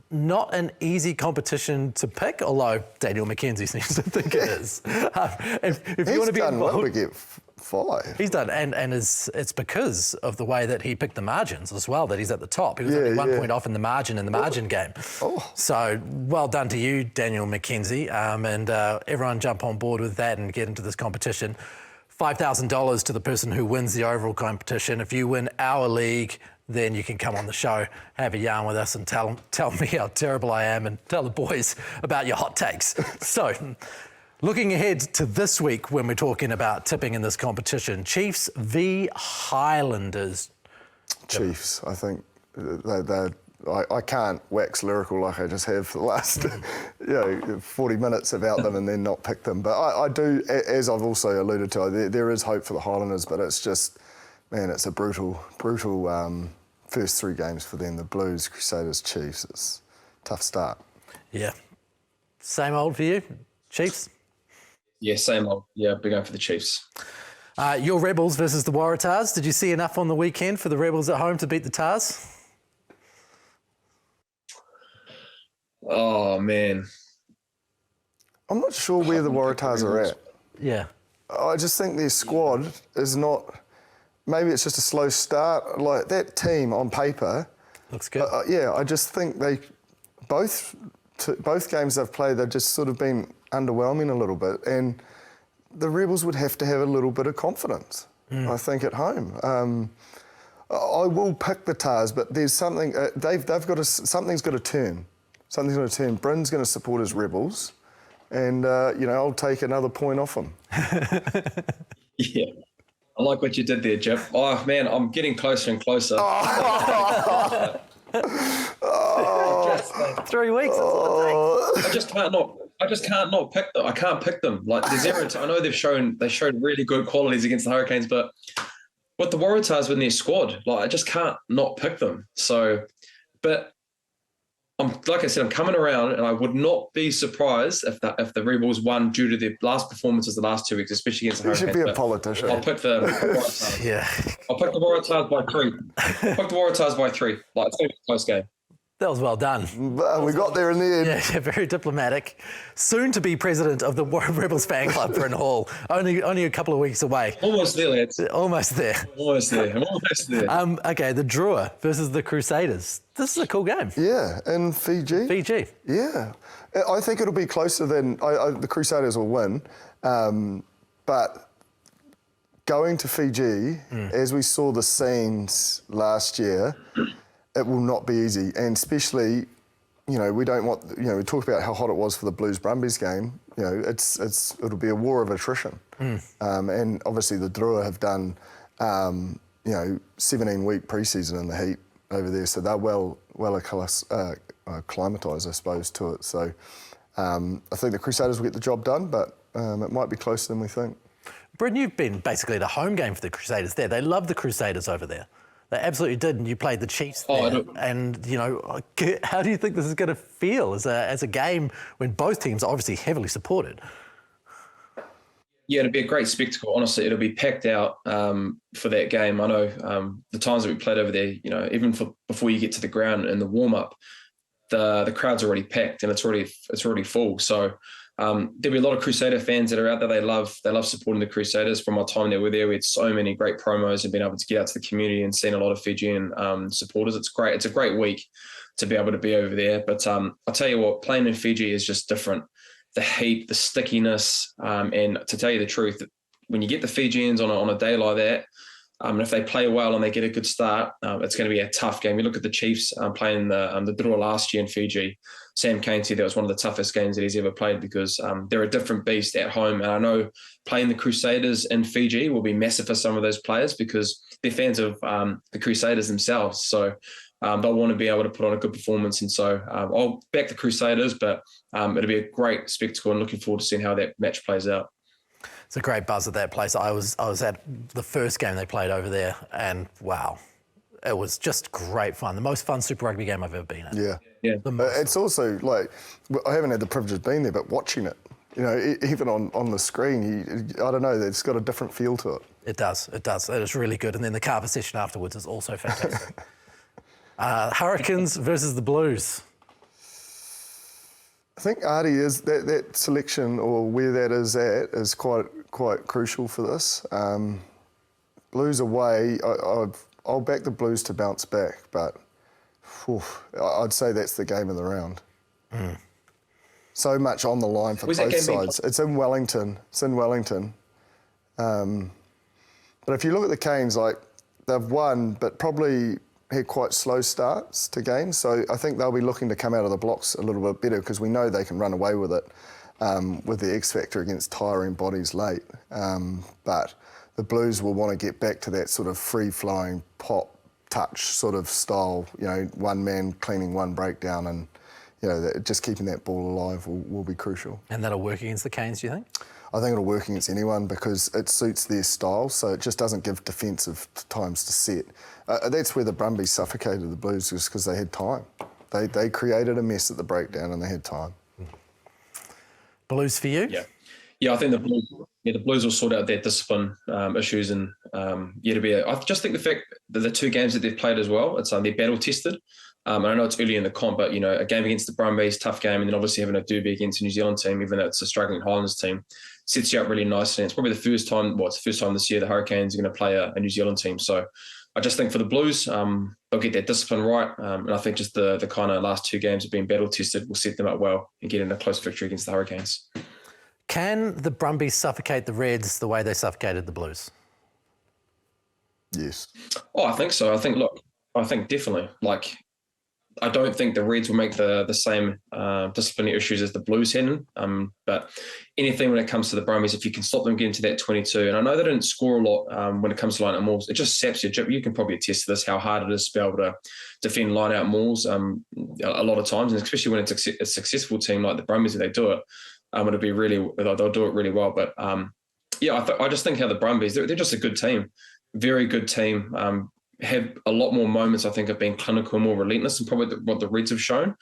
Not an easy competition to pick, although Daniel McKenzie seems to think it is. If you want to be done involved, well to get 5. He's done, and it's because of the way that he picked the margins as well that he's at the top. He was only 1 point off in the margin game. So well done to you, Daniel McKenzie, and everyone jump on board with that and get into this competition. $5,000 to the person who wins the overall competition. If you win our league, then you can come on the show, have a yarn with us and tell me how terrible I am and tell the boys about your hot takes. So, looking ahead to this week when we're talking about tipping in this competition, Chiefs v Highlanders. Chiefs, I think. I can't wax lyrical like I just have for the last 40 minutes about them and then not pick them. But I do, as I've also alluded to, there is hope for the Highlanders, but it's just, man, it's a brutal first 3 games for them. The Blues, Crusaders, Chiefs. It's a tough start. Yeah. Same old for you, Chiefs? Yeah, same old. Yeah, big going for the Chiefs. Your Rebels versus the Waratahs. Did you see enough on the weekend for the Rebels at home to beat the Tars? Oh, man. I'm not sure where the Waratahs are at. Yeah. I just think their squad is not... Maybe it's just a slow start. Like, that team on paper... Looks good. I just think they... Both games they've played, they've just sort of been underwhelming a little bit. And the Rebels would have to have a little bit of confidence, I think, at home. I will pick the Tars, but there's something... something's got to turn. Something's going to turn. Bryn's going to support his Rebels. And, I'll take another point off him. Yeah. I like what you did there, Jip. Oh, man, I'm getting closer and closer. 3 weeks, that's all it takes. I just can't not pick them. I can't pick them. Like, there's I know they showed really good qualities against the Hurricanes, but with the Waratahs in their squad, like, I just can't not pick them. So, but like I said, I'm coming around, and I would not be surprised if the Rebels won due to their last performances the last 2 weeks, especially against the Hurricanes. You should be a politician. I'll pick the Waratahs. Yeah. I'll pick the Waratahs by 3. Pick the Waratahs by 3. Like, it's going to be a close game. That was well done. We got there in the end. Yeah, very diplomatic. Soon to be president of the Rebels fan club, Bryn Hall. Only a couple of weeks away. Almost there, lads. Almost there. Almost there. Okay, the Drua versus the Crusaders. This is a cool game. Yeah, in Fiji. Fiji. Yeah. I think it'll be closer than... the Crusaders will win. But going to Fiji, as we saw the scenes last year... It will not be easy, and especially, we don't want, we talked about how hot it was for the Blues-Brumbies game. It'll be a war of attrition. And obviously the Drua have done, 17-week pre-season in the heat over there, so they're well acclimatised, I suppose, to it. So I think the Crusaders will get the job done, but it might be closer than we think. Bryn, you've been basically at a home game for the Crusaders there. They love the Crusaders over there. They absolutely did, and you played the Chiefs there. And, how do you think this is going to feel as a game when both teams are obviously heavily supported? Yeah, it'll be a great spectacle. Honestly, it'll be packed out for that game. I know the times that we played over there, even before you get to the ground in the warm-up, the crowd's already packed and it's already full. So there'll be a lot of Crusader fans that are out there. They love supporting the Crusaders. From my time that we're there, we had so many great promos and been able to get out to the community and seen a lot of Fijian supporters. It's great. It's a great week to be able to be over there. But I'll tell you what, playing in Fiji is just different. The heat, the stickiness, and to tell you the truth, when you get the Fijians on a day like that, and if they play well and they get a good start, it's going to be a tough game. You look at the Chiefs playing the draw last year in Fiji. Sam Kane said that was one of the toughest games that he's ever played because they're a different beast at home. And I know playing the Crusaders in Fiji will be massive for some of those players because they're fans of the Crusaders themselves. So they'll want to be able to put on a good performance. And so I'll back the Crusaders, but it'll be a great spectacle and looking forward to seeing how that match plays out. It's a great buzz at that place. I was at the first game they played over there, and wow, it was just great fun. The most fun Super Rugby game I've ever been at. Yeah. Yeah. It's also like, I haven't had the privilege of being there, but watching it, you know, even on the screen, I don't know, it's got a different feel to it. It does. It is really good. And then the carver session afterwards is also fantastic. Hurricanes versus the Blues. I think Ardie is that selection or where that is at is quite crucial for this. Blues away, I'll back the Blues to bounce back, but I'd say that's the game of the round. So much on the line for both sides. It's in Wellington. But if you look at the Canes, like they've won, but probably had quite slow starts to games. So I think they'll be looking to come out of the blocks a little bit better because we know they can run away with it with the X factor against tiring bodies late. But the Blues will want to get back to that sort of free-flowing pop touch sort of style, you know, one man cleaning one breakdown and, you know, just keeping that ball alive will be crucial. And that'll work against the Canes, do you think? I think it'll work against anyone because it suits their style, so it just doesn't give defensive times to set. That's where the Brumbies suffocated the Blues, was because they had time. They created a mess at the breakdown and they had time. Blues for you? Yeah, I think the Blues will sort out their discipline issues and I just think the fact that the two games that they've played as well, it's they're battle tested. And I know it's early in the comp, but you know, a game against the Brumbies, tough game, and then obviously having a derby against the New Zealand team, even though it's a struggling Highlanders team, sets you up really nicely. And it's probably the first time this year the Hurricanes are going to play a New Zealand team. So I just think for the Blues, they'll get that discipline right. And I think just the kind of last two games have been battle tested will set them up well and get in a close victory against the Hurricanes. Can the Brumbies suffocate the Reds the way they suffocated the Blues? Yes. Oh, I think so. I think definitely. Like, I don't think the Reds will make the same disciplinary issues as the Blues had. But anything when it comes to the Brumbies, if you can stop them getting to that 22, and I know they didn't score a lot when it comes to line-out mauls, it just saps you. You can probably attest to this, how hard it is to be able to defend line-out mauls a lot of times, and especially when it's a successful team like the Brumbies, if they do it, they'll do it really well. But I just think how the Brumbies, they're just a good team, very good team. Have a lot more moments, I think, of being clinical, more relentless, and probably what the Reds have shown.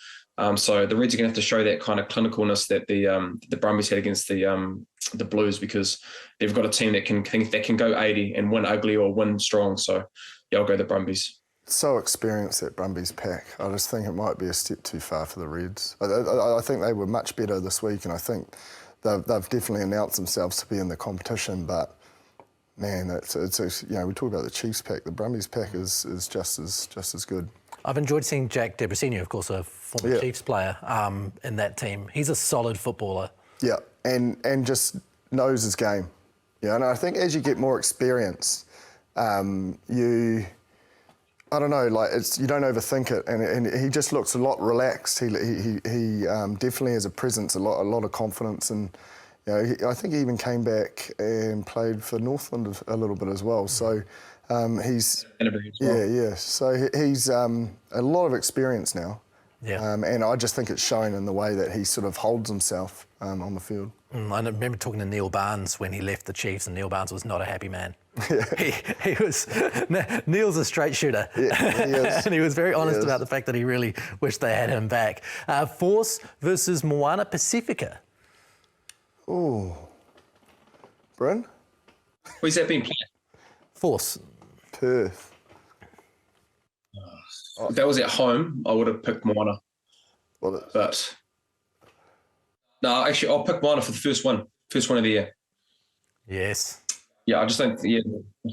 So the Reds are going to have to show that kind of clinicalness that the Brumbies had against the Blues, because they've got a team that can go 80 and win ugly or win strong. So yeah, I'll go the Brumbies. So experienced, that Brumbies pack. I just think it might be a step too far for the Reds. I think they were much better this week, and I think they've definitely announced themselves to be in the competition, but man, we talk about the Chiefs pack. The Brumbies pack is just as good. I've enjoyed seeing Jack Debrasini, of course, a former Chiefs player, in that team. He's a solid footballer. Yeah, and just knows his game. Yeah, and I think as you get more experience, I don't know, like you don't overthink it, and he just looks a lot relaxed. He definitely has a presence, a lot of confidence, and you know, I think he even came back and played for Northland a little bit as well. So he's So he's a lot of experience now. Yeah. And I just think it's shown in the way that he sort of holds himself on the field. I remember talking to Neil Barnes when he left the Chiefs, and Neil Barnes was not a happy man. He was. Neil's a straight shooter, he is. And he was very honest about the fact that he really wished they had him back. Force versus Moana Pacifica. Oh, Bryn? Where's that been played? Force. Perth. If that was at home, I would have picked Moana. But no, actually, I'll pick Minor for the first one of the year. Yes. Yeah, I just think the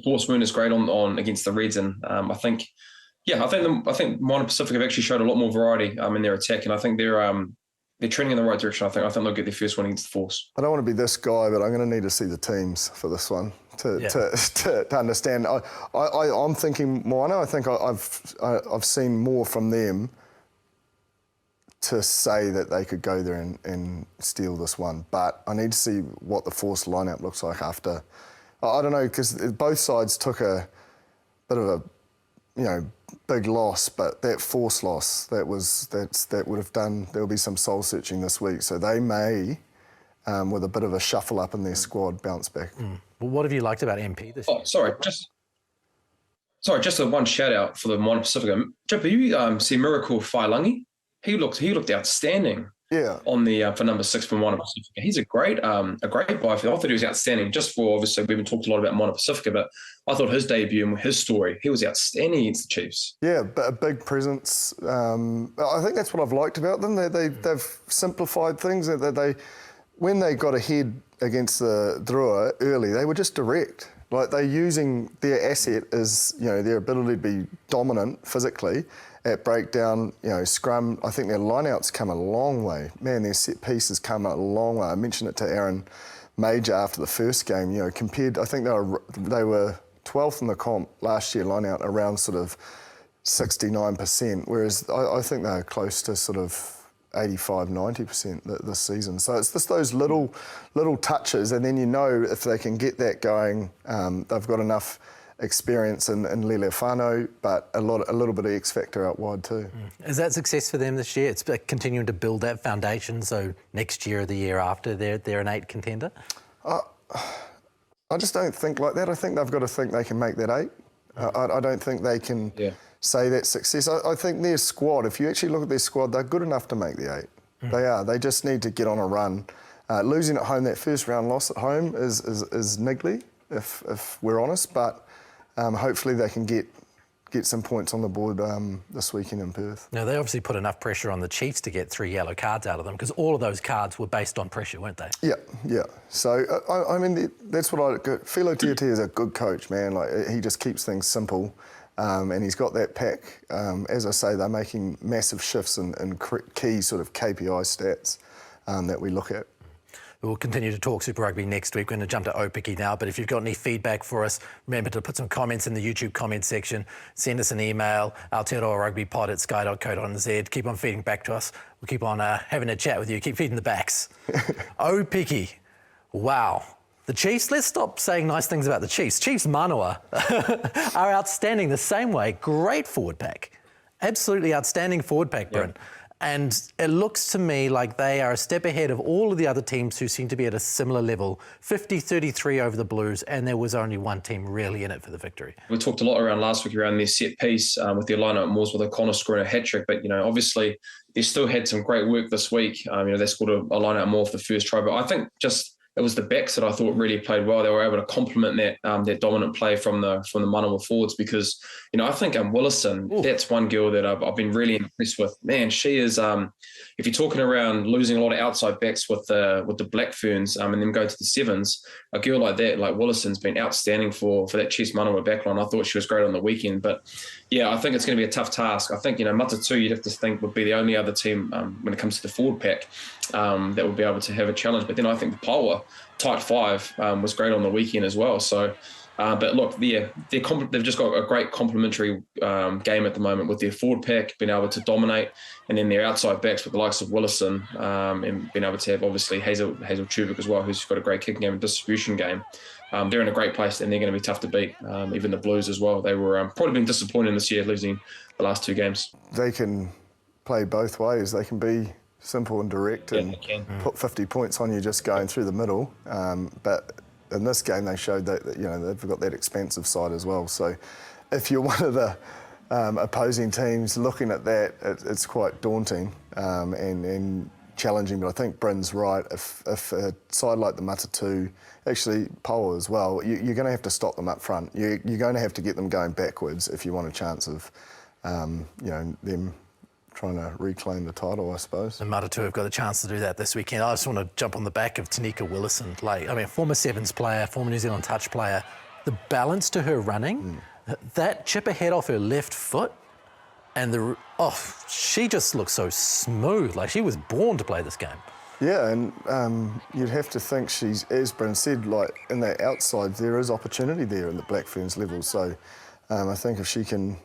Force Moon is great on against the Reds, and I think Minor Pacific have actually showed a lot more variety in their attack, and I think they're trending in the right direction. I think they'll get their first one against the Force. I don't want to be this guy, but I'm going to need to see the teams for this one to understand. I'm thinking Minor. I think I've seen more from them to say that they could go there and steal this one. But I need to see what the Force lineup looks like after. I don't know, because both sides took a bit of a, big loss, but that Force loss, that would have done, there'll be some soul searching this week. So they may, with a bit of a shuffle up in their squad, bounce back. Well, what have you liked about MP this year? Just a one shout out for the Minor Pacific. Chip, you see Miracle Whailangi? He looked outstanding. Yeah. On the for number 6 for Minor Pacifica. He's a great buy. I thought he was outstanding. Just for obviously we've been talking a lot about Minor Pacifica, but I thought his debut and his story, he was outstanding against the Chiefs. Yeah, but a big presence. I think that's what I've liked about them. They've simplified things. They when they got ahead against the Drua early, they were just direct. Like they're using their asset as their ability to be dominant physically. At breakdown, scrum, I think their lineouts come a long way. Man, their set pieces come a long way. I mentioned it to Aaron Major after the first game. Compared, I think they were 12th in the comp last year lineout, around sort of 69%, whereas I think they're close to sort of 85, 90% this season. So it's just those little touches, and then if they can get that going, they've got enough experience in Leleafano, but a little bit of X factor out wide too. Is that success for them this year? It's continuing to build that foundation, so next year or the year after they're an 8 contender? I just don't think like that. I think they've got to think they can make that 8. I don't think they can say that's success. I think their squad, if you actually look at their squad, they're good enough to make the 8. They are. They just need to get on a run. Losing at home, that first round loss at home is niggly, if we're honest, but hopefully they can get some points on the board this weekend in Perth. Now, they obviously put enough pressure on the Chiefs to get 3 yellow cards out of them, because all of those cards were based on pressure, weren't they? Yeah. So, I mean, that's what Filo Tiatia is a good coach, man. Like, he just keeps things simple, and he's got that pack. As I say, they're making massive shifts in key sort of KPI stats that we look at. We'll continue to talk Super Rugby next week. We're going to jump to Opiki now, but if you've got any feedback for us, remember to put some comments in the YouTube comment section. Send us an email, Aotearoa Rugby Pod at sky.co.nz. Keep on feeding back to us. We'll keep on having a chat with you. Keep feeding the backs. Opiki. Wow. The Chiefs, let's stop saying nice things about the Chiefs. Chiefs Manawa are outstanding the same way. Great forward pack. Absolutely outstanding forward pack, Bryn. And it looks to me like they are a step ahead of all of the other teams who seem to be at a similar level. 50-33 over the Blues, and there was only one team really in it for the victory. We talked a lot around last week around their set piece with their lineup Moores with O'Connor scoring a hat-trick, but, obviously they still had some great work this week. They scored a lineup more for the first try, but I think just it was the backs that I thought really played well. They were able to complement that dominant play from the Manawa forwards, because I think Willison, that's one girl that I've been really impressed with. Man, she is. If you're talking around losing a lot of outside backs with the Black Ferns and then go to the Sevens, a girl like that, like Willison's been outstanding for that Chiefs Manawa backline. I thought she was great on the weekend, but yeah, I think it's going to be a tough task. I think Matatu, you'd have to think, would be the only other team when it comes to the forward pack that would be able to have a challenge. But then I think the Paua tight 5 was great on the weekend as well. So. But look, they've just got a great complementary game at the moment with their forward pack, being able to dominate, and then their outside backs with the likes of Willison and being able to have obviously Hazel Chubik as well, who's got a great kicking game and distribution game. They're in a great place, and they're going to be tough to beat. Even the Blues as well. They were probably been disappointing this year, losing the last 2 games. They can play both ways. They can be simple and direct and put 50 points on you just going through the middle, but in this game, they showed that they've got that expansive side as well. So, if you're one of the opposing teams looking at that, it's quite daunting and challenging. But I think Bryn's right. If a side like the Matatu, actually Paua as well, you're going to have to stop them up front. You're going to have to get them going backwards if you want a chance of them trying to reclaim the title, I suppose. And Matatu have got a chance to do that this weekend. I just want to jump on the back of Tanika Willison. Former Sevens player, former New Zealand touch player. The balance to her running, that chip ahead off her left foot, and she just looks so smooth. Like she was born to play this game. Yeah, and you'd have to think she's, as Bryn said, like in that outside, there is opportunity there in the Black Ferns level. So I think if she can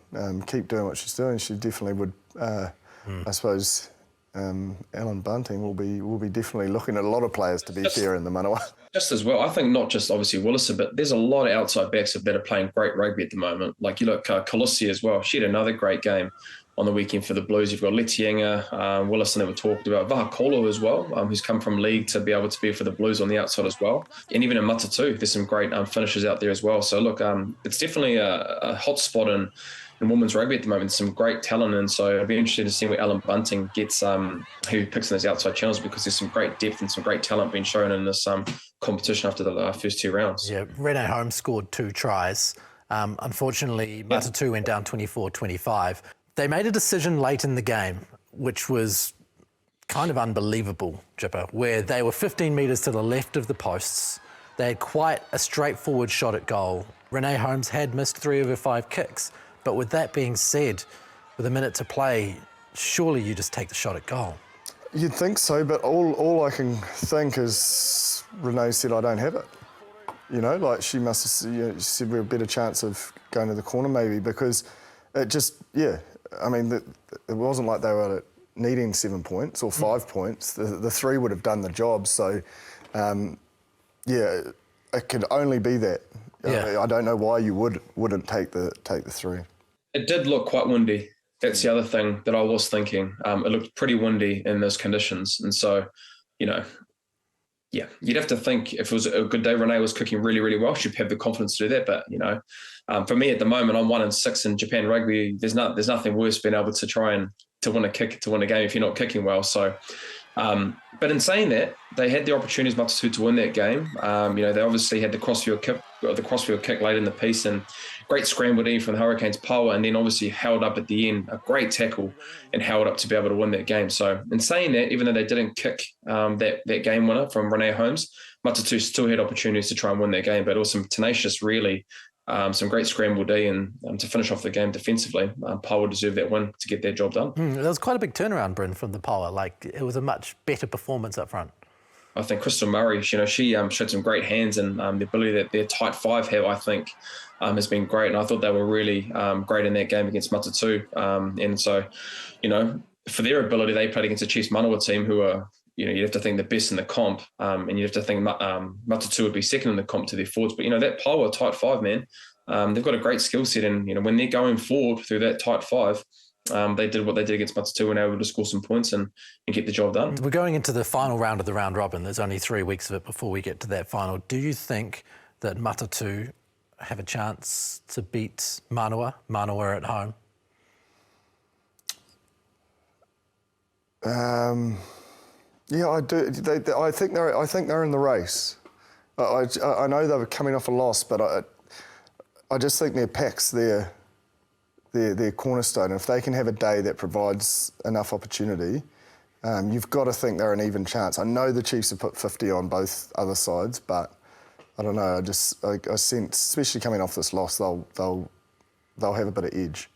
keep doing what she's doing, she definitely would. I suppose Alan Bunting will be definitely looking at a lot of players to be fair in the Manawa. Just as well, I think not just obviously Willison, but there's a lot of outside backs that are playing great rugby at the moment. Like you look, Colosi as well. She had another great game on the weekend for the Blues. You've got Letienga, Willison that we talked about, Vahakolo as well, who's come from league to be able to be for the Blues on the outside as well. And even in Matatu, there's some great finishers out there as well. So look, it's definitely a hot spot in women's rugby at the moment. Some great talent, and so I'd be interested to see where Alan Bunting gets, who picks in those outside channels, because there's some great depth and some great talent being shown in this competition after the first 2 rounds. Yeah, Renee Holmes scored 2 tries. Unfortunately, Matatu went down 24-25. They made a decision late in the game, which was kind of unbelievable, Jipper, where they were 15 metres to the left of the posts. They had quite a straightforward shot at goal. Renee Holmes had missed 3 of her 5 kicks. But with that being said, with a minute to play, surely you just take the shot at goal. You'd think so, but all I can think is Renee said, I don't have it. You know, like she must have she said we're a better chance of going to the corner maybe, because it just, I mean, it wasn't like they were needing 7 points or 5 points. The 3 would have done the job. So, it could only be that. Yeah. I don't know why you wouldn't take the 3. It did look quite windy. That's the other thing that I was thinking. It looked pretty windy in those conditions. And so, you'd have to think if it was a good day, Renee was cooking really, really well. She'd have the confidence to do that. But, for me at the moment, I'm 1-6 in Japan rugby. There's nothing worse being able to try and to win a game if you're not kicking well. So, but in saying that, they had the opportunities Matatu to win that game. They obviously had the crossfield kick late in the piece, and great scramble D from the Hurricanes' power, and then obviously held up at the end, a great tackle, and held up to be able to win that game. So in saying that, even though they didn't kick that game winner from Renee Holmes, Matatu still had opportunities to try and win that game, but it was some tenacious, really, some great scramble D, and to finish off the game defensively, Power deserved that win to get their job done. There was quite a big turnaround, Bryn, from the Power. Like, it was a much better performance up front. I think Crystal Murray, she showed some great hands, and the ability that their tight 5 have, I think, has been great. And I thought they were really great in that game against Matatu. And so, for their ability, they played against the Chiefs Manawa team, who are, you'd have to think the best in the comp, and you'd have to think Matatu would be second in the comp to their forwards. But, that Power tight 5, man, they've got a great skill set. And, when they're going forward through that tight 5, they did what they did against Matatu and able to score some points and get the job done. We're going into the final round of the round robin. There's only 3 weeks of it before we get to that final. Do you think that Matatu have a chance to beat Manawa at home? Yeah, I do. I think they're in the race. I know they were coming off a loss, but I just think their packs, their cornerstone. If they can have a day that provides enough opportunity, you've got to think they're an even chance. I know the Chiefs have put 50 on both other sides, but I don't know. I sense, especially coming off this loss, they'll have a bit of edge.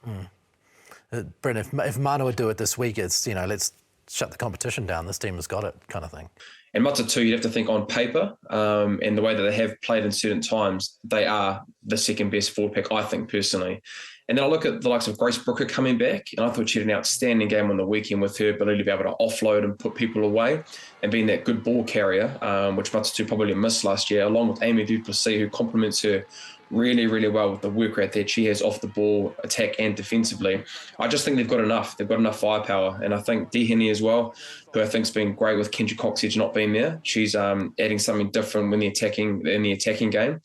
Bryn, if Manawa do it this week, it's let's shut the competition down. This team has got it, kind of thing. And Matatu, you'd have to think on paper, and the way that they have played in certain times, they are the second best forward pack, I think, personally. And then I look at the likes of Grace Brooker coming back, and I thought she had an outstanding game on the weekend with her ability to be able to offload and put people away and being that good ball carrier, which Matatu probably missed last year, along with Amy Duplessis, who complements her really, really well with the work rate that she has off the ball, attack and defensively. I just think they've got enough. They've got enough firepower. And I think Dee Henny as well, who I think's been great with Kenji Coxedge not being there. She's adding something different in the attacking game.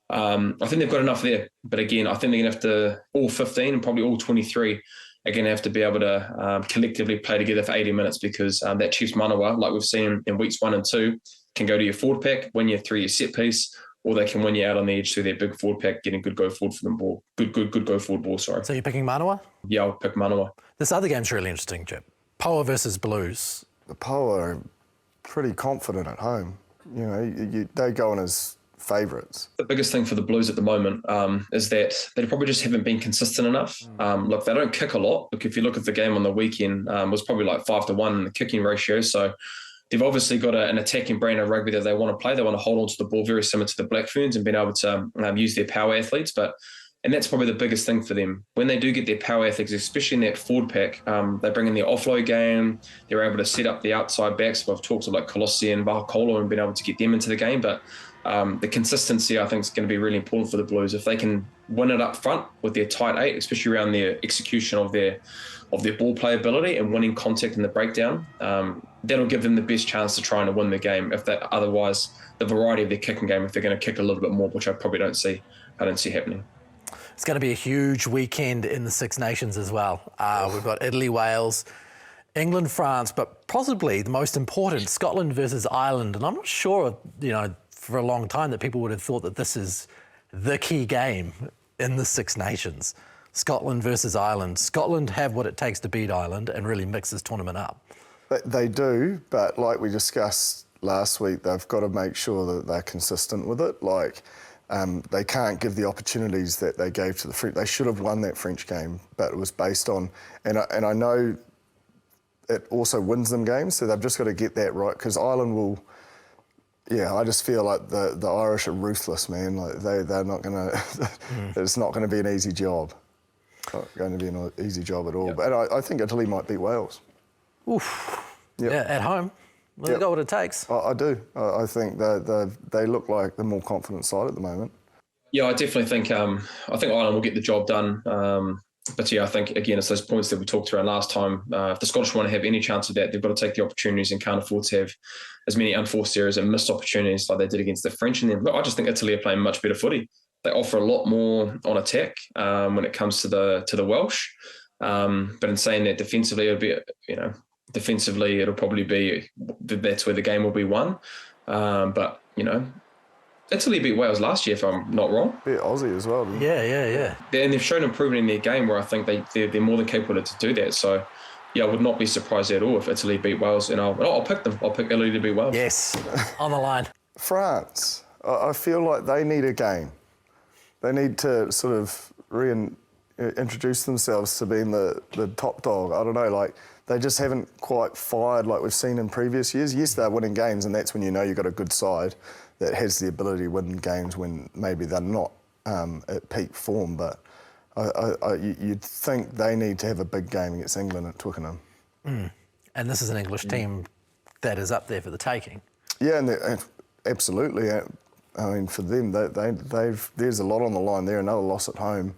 I think they've got enough there. But again, I think they're going to have to, all 15 and probably all 23, are going to have to be able to collectively play together for 80 minutes, because that Chiefs Manawa, like we've seen in weeks 1 and 2, can go to your forward pack, win you through your set piece, or they can win you out on the edge through their big forward pack, getting good go forward for them ball. Good go forward ball, sorry. So you're picking Manawa? Yeah, I'll pick Manawa. This other game's really interesting, Chip. Poa versus Blues. The Poa are pretty confident at home. You know, they go on as favourites. The biggest thing for the Blues at the moment is that they probably just haven't been consistent enough. Look, they don't kick a lot. Look, if you look at the game on the weekend, it was probably like 5-1 in the kicking ratio. So they've obviously got an attacking brand of rugby that they want to play. They want to hold on to the ball very similar to the Black Ferns and being able to use their power athletes. And that's probably the biggest thing for them. When they do get their power athletes, especially in that forward pack, they bring in their offload game. They're able to set up the outside backs. I've talked about Colossi and Vahakolo and been able to get them into the game. But the consistency, I think, is going to be really important for the Blues. If they can win it up front with their tight eight, especially around their execution of their ball playability and winning contact in the breakdown, that'll give them the best chance to try and win the game. If that, otherwise, the variety of their kicking game, if they're going to kick a little bit more, which I probably don't see happening. It's going to be a huge weekend in the Six Nations as well. We've got Italy, Wales, England, France, but possibly the most important, Scotland versus Ireland. And I'm not sure, for a long time that people would have thought that this is the key game in the Six Nations. Scotland versus Ireland. Scotland have what it takes to beat Ireland and really mix this tournament up. They do, but like we discussed last week, they've got to make sure that they're consistent with it. They can't give the opportunities that they gave to the French. They should have won that French game, but it was based on, and I know it also wins them games, so they've just got to get that right, because Ireland will. Yeah, I just feel like the Irish are ruthless, man. Like they're not gonna. It's not going to be an easy job. Not going to be an easy job at all. Yep. But I think Italy might beat Wales. Oof. Yep. Yeah, at home. Well, they got what it takes. I do. I think they look like the more confident side at the moment. Yeah, I definitely think I think Ireland will get the job done. But yeah, I think, again, it's those points that we talked around last time. If the Scottish want to have any chance of that, they've got to take the opportunities and can't afford to have as many unforced errors and missed opportunities like they did against the French. And then, I just think Italy are playing much better footy. They offer a lot more on attack when it comes to the Welsh. But in saying that, defensively, it'll probably be that's where the game will be won. But Italy beat Wales last year, if I'm not wrong. Beat Aussie as well. Yeah. And they've shown improvement in their game where I think they're more than capable to do that. So, yeah, I would not be surprised at all if Italy beat Wales. And I'll pick them. I'll pick Italy to beat Wales. Yes, on the line. France. I feel like they need a game. They need to sort of reintroduce themselves to being the top dog. I don't know, they just haven't quite fired like we've seen in previous years. Yes, they're winning games, and that's when you know you've got a good side that has the ability to win games when maybe they're not at peak form. But you'd think they need to have a big game against England at Twickenham. And this is an English team that is up there for the taking. Yeah, and absolutely. I mean, for them, there's a lot on the line there. Another loss at home,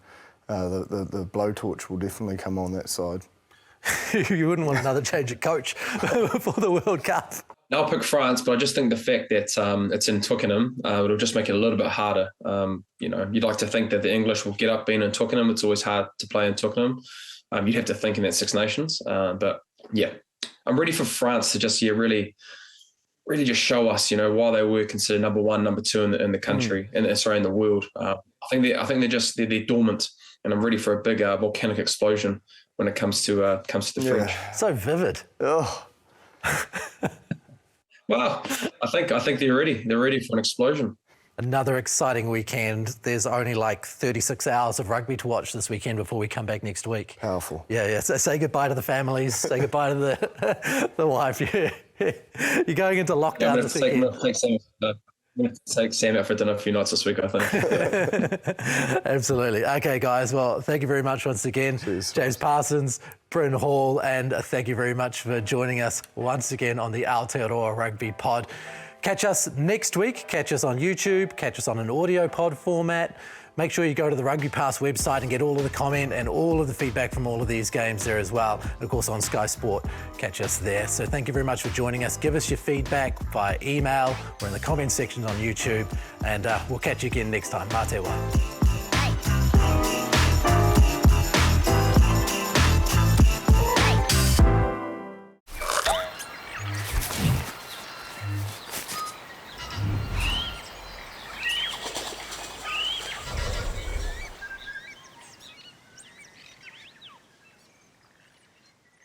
the blowtorch will definitely come on that side. You wouldn't want another change of coach for the World Cup. I'll pick France, but I just think the fact that it's in Twickenham, it'll just make it a little bit harder. You'd like to think that the English will get up being in Twickenham. It's always hard to play in Twickenham. You'd have to think in that Six Nations. But yeah, I'm ready for France to just really just show us, why they were considered number one, number two in the country, in the world. I think they're dormant, and I'm ready for a big volcanic explosion when it comes to the French. So vivid. Oh. Well, I think they're ready. They're ready for an explosion. Another exciting weekend. There's only 36 hours of rugby to watch this weekend before we come back next week. Powerful. Yeah. So say goodbye to the families. Say goodbye to the wife. Yeah. You're going into lockdown this weekend. I'm going to take Sam out for dinner a few nights this week, I think. Absolutely. Okay, guys. Well, thank you very much once again. Cheers. James Parsons, Bryn Hall, and thank you very much for joining us once again on the Aotearoa Rugby Pod. Catch us next week. Catch us on YouTube. Catch us on an audio pod format. Make sure you go to the RugbyPass website and get all of the comment and all of the feedback from all of these games there as well. And of course on Sky Sport, catch us there. So thank you very much for joining us. Give us your feedback via email or in the comment section on YouTube. And we'll catch you again next time. Mā te wā.